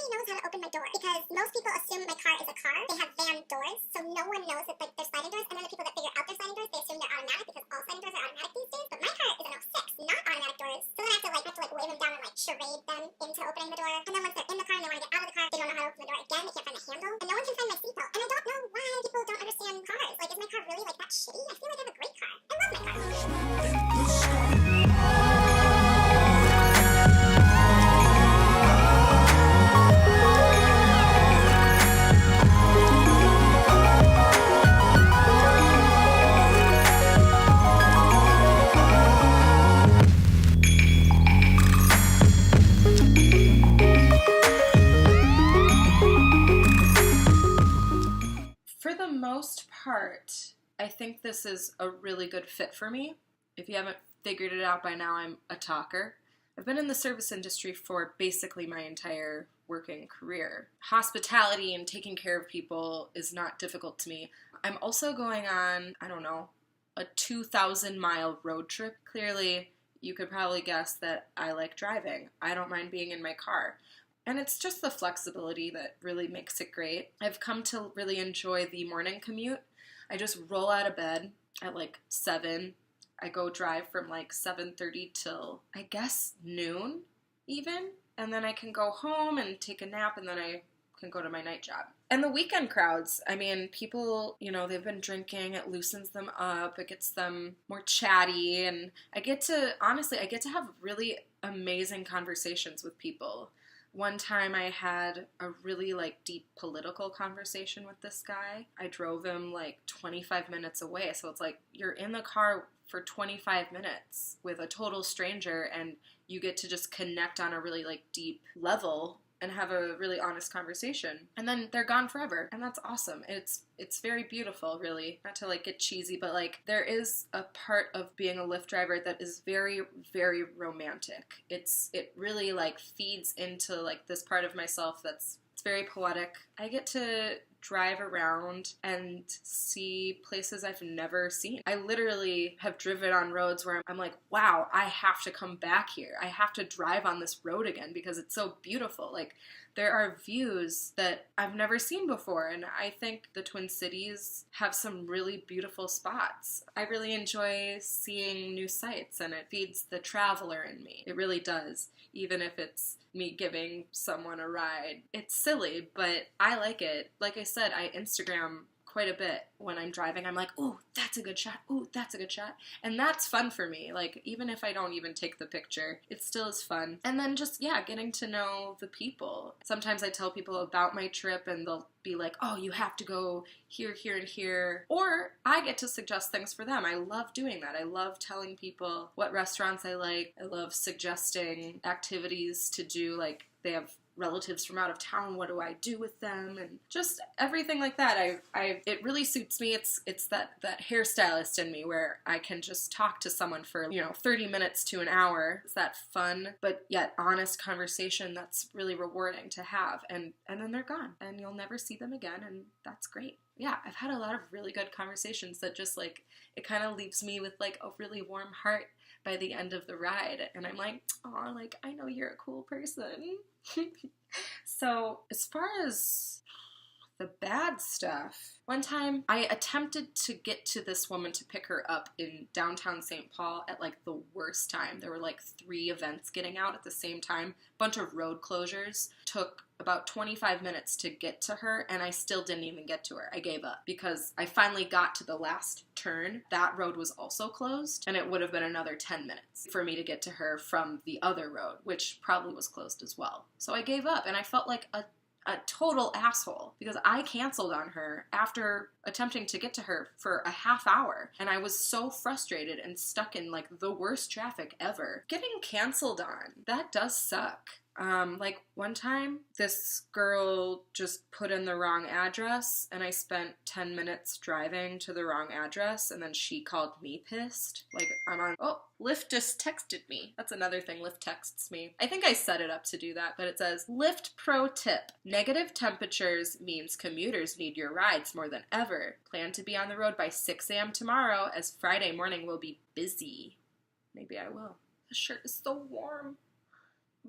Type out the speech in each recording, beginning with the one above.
nobody knows how to open my door because most people assume my car is a car. They have van doors, so no one knows that like there's sliding doors. And then the people that figure out their sliding doors, they assume they're automatic because all sliding doors are automatic these days. But my car is an '06, not automatic doors. So then I have to wave them down and like charade them into opening the door. And then once they're in the car and they want to get out of the car, they don't know how to open the door again. They can't find the handle, and no one can find my seatbelt. And I don't know why people don't understand cars. Like, is my car really like that shitty? I feel like I have a great car. I love my car. For the most part, I think this is a really good fit for me. If you haven't figured it out by now, I'm a talker. I've been in the service industry for basically my entire working career. Hospitality and taking care of people is not difficult to me. I'm also going on, I don't know, a 2,000-mile road trip. Clearly, you could probably guess that I like driving. I don't mind being in my car. And it's just the flexibility that really makes it great. I've come to really enjoy the morning commute. I just roll out of bed at like 7. I go drive from like 7:30 till, I guess, noon even. And then I can go home and take a nap, and then I can go to my night job. And the weekend crowds, I mean, people, you know, they've been drinking, it loosens them up, it gets them more chatty, and I get to have really amazing conversations with people. One time I had a really deep political conversation with this guy. I drove him 25 minutes away. So it's like you're in the car for 25 minutes with a total stranger and you get to just connect on a really deep level and have a really honest conversation. And then they're gone forever. And that's awesome. It's very beautiful, really. Not to get cheesy, but there is a part of being a Lyft driver that is very, very romantic. It really feeds into this part of myself it's very poetic. I get to drive around and see places I've never seen. I literally have driven on roads where I'm like, wow, I have to come back here. I have to drive on this road again because it's so beautiful. There are views that I've never seen before, and I think the Twin Cities have some really beautiful spots. I really enjoy seeing new sights, and it feeds the traveler in me. It really does, even if it's me giving someone a ride. It's silly, but I like it. Like I said, I Instagram quite a bit when I'm driving. I'm like, ooh, that's a good shot. Ooh, that's a good shot. And that's fun for me. Even if I don't even take the picture, it still is fun. And then just, getting to know the people. Sometimes I tell people about my trip and they'll be like, oh, you have to go here, here, and here. Or I get to suggest things for them. I love doing that. I love telling people what restaurants I like. I love suggesting activities to do. They have relatives from out of town, what do I do with them, and just everything like that. It really suits me. It's that hairstylist in me where I can just talk to someone for 30 minutes to an hour. It's that fun but yet honest conversation that's really rewarding to have, and then they're gone and you'll never see them again, and that's great. Yeah, I've had a lot of really good conversations that just it kind of leaves me with a really warm heart by the end of the ride, and I'm like, oh, I know you're a cool person. So as far as the bad stuff, one time I attempted to get to this woman to pick her up in downtown St. Paul at the worst time. There were 3 events getting out at the same time, bunch of road closures. Took about 25 minutes to get to her, and I still didn't even get to her. I gave up because I finally got to the last turn. That road was also closed, and it would have been another 10 minutes for me to get to her from the other road, which probably was closed as well. So I gave up, and I felt like a total asshole because I canceled on her after attempting to get to her for a half hour, and I was so frustrated and stuck in the worst traffic ever. Getting canceled on, that does suck. One time, this girl just put in the wrong address, and I spent 10 minutes driving to the wrong address, and then she called me pissed. Lyft just texted me. That's another thing, Lyft texts me. I think I set it up to do that, but it says, Lyft pro tip. Negative temperatures means commuters need your rides more than ever. Plan to be on the road by 6 a.m. tomorrow, as Friday morning will be busy. Maybe I will. The shirt is so warm.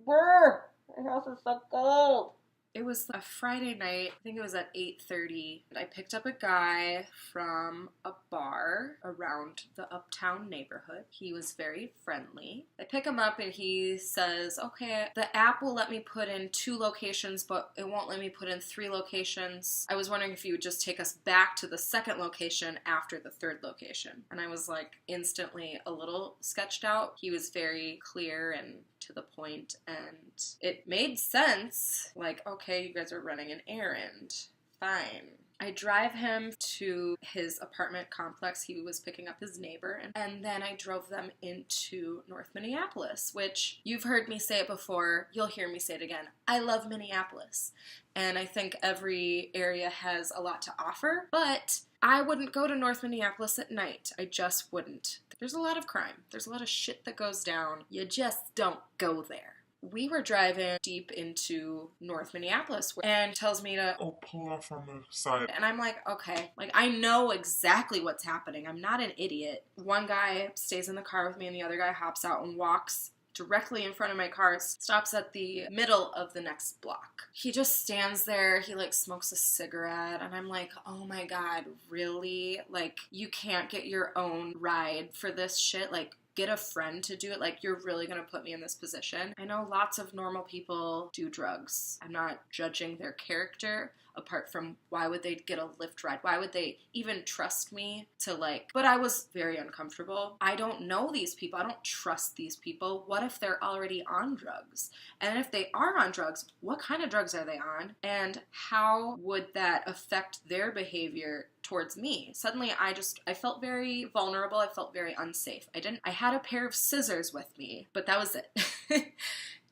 Brr! My house is so cold. It was a Friday night. I think it was at 8:30. I picked up a guy from a bar around the uptown neighborhood. He was very friendly. I pick him up and he says, okay, the app will let me put in 2 locations, but it won't let me put in 3 locations. I was wondering if you would just take us back to the second location after the third location. And I was like instantly a little sketched out. He was very clear and to the point, and it made sense. Like, okay, you guys are running an errand. Fine. I drive him to his apartment complex. He was picking up his neighbor, and then I drove them into North Minneapolis, which you've heard me say it before. You'll hear me say it again. I love Minneapolis, and I think every area has a lot to offer, but I wouldn't go to North Minneapolis at night. I just wouldn't. There's a lot of crime. There's a lot of shit that goes down. You just don't go there. We were driving deep into North Minneapolis and tells me to pull off on the side. And I'm like, okay, like I know exactly what's happening. I'm not an idiot. One guy stays in the car with me and the other guy hops out and walks directly in front of my car, stops at the middle of the next block. He just stands there, he like smokes a cigarette, and I'm like, oh my God, really? Like, you can't get your own ride for this shit? Like, get a friend to do it? Like, you're really gonna put me in this position? I know lots of normal people do drugs. I'm not judging their character, apart from why would they get a Lyft ride? Why would they even trust me to like, but I was very uncomfortable. I don't know these people. I don't trust these people. What if they're already on drugs? And if they are on drugs, what kind of drugs are they on? And how would that affect their behavior towards me? Suddenly I felt very vulnerable. I felt very unsafe. I had a pair of scissors with me, but that was it.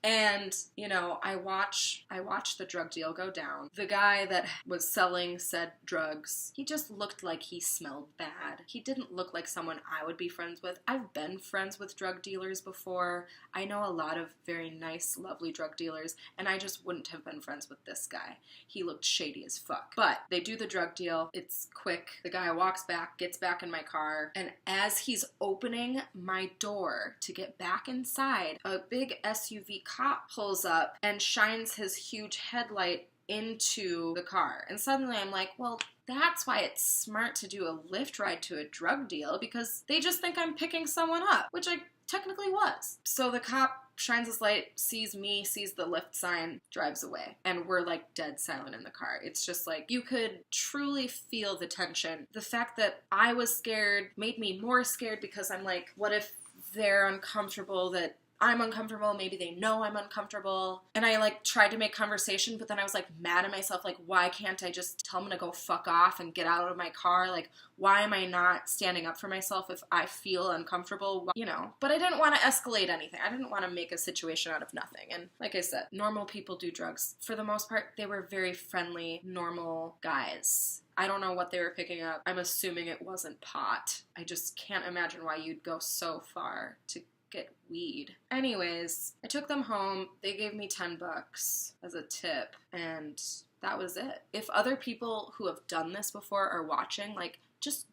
And, you know, I watched the drug deal go down. The guy that was selling said drugs, he just looked like he smelled bad. He didn't look like someone I would be friends with. I've been friends with drug dealers before. I know a lot of very nice, lovely drug dealers, and I just wouldn't have been friends with this guy. He looked shady as fuck. But they do the drug deal. It's quick. The guy walks back, gets back in my car, and as he's opening my door to get back inside, a big SUV cop pulls up and shines his huge headlight into the car. And suddenly I'm like, well, that's why it's smart to do a Lyft ride to a drug deal, because they just think I'm picking someone up, which I technically was. So the cop shines his light, sees me, sees the Lyft sign, drives away. And we're like dead silent in the car. It's just like, you could truly feel the tension. The fact that I was scared made me more scared, because I'm like, what if they're uncomfortable that I'm uncomfortable, maybe they know I'm uncomfortable. And I like tried to make conversation, but then I was like mad at myself, like, why can't I just tell them to go fuck off and get out of my car? Like, why am I not standing up for myself if I feel uncomfortable? You know, but I didn't want to escalate anything. I didn't want to make a situation out of nothing. And like I said, normal people do drugs. For the most part, they were very friendly, normal guys. I don't know what they were picking up. I'm assuming it wasn't pot. I just can't imagine why you'd go so far to get weed. Anyways, I took them home. They gave me $10 as a tip, and that was it. If other people who have done this before are watching, like, just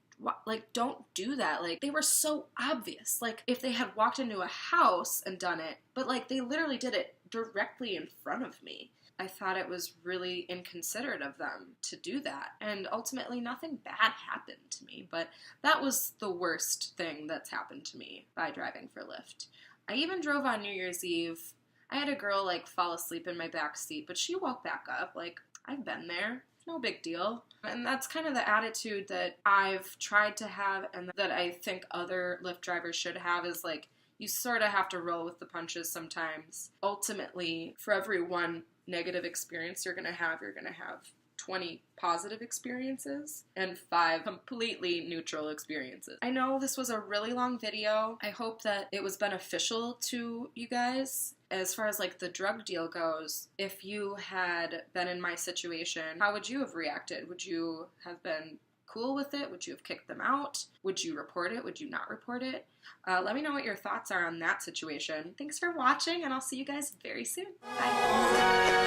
don't do that. Like, they were so obvious. Like, if they had walked into a house and done it, but like they literally did it directly in front of me. I thought it was really inconsiderate of them to do that. And ultimately, nothing bad happened to me. But that was the worst thing that's happened to me by driving for Lyft. I even drove on New Year's Eve. I had a girl, like, fall asleep in my back seat, but she woke back up. Like, I've been there. No big deal. And that's kind of the attitude that I've tried to have, and that I think other Lyft drivers should have, is, like, you sort of have to roll with the punches sometimes. Ultimately, for every one negative experience you're going to have 20 positive experiences and 5 completely neutral experiences. I know this was a really long video. I hope that it was beneficial to you guys. As far as like the drug deal goes, if you had been in my situation, how would you have reacted? Would you have been cool with it? Would you have kicked them out? Would you report it? Would you not report it? Let me know what your thoughts are on that situation. Thanks for watching, and I'll see you guys very soon. Bye.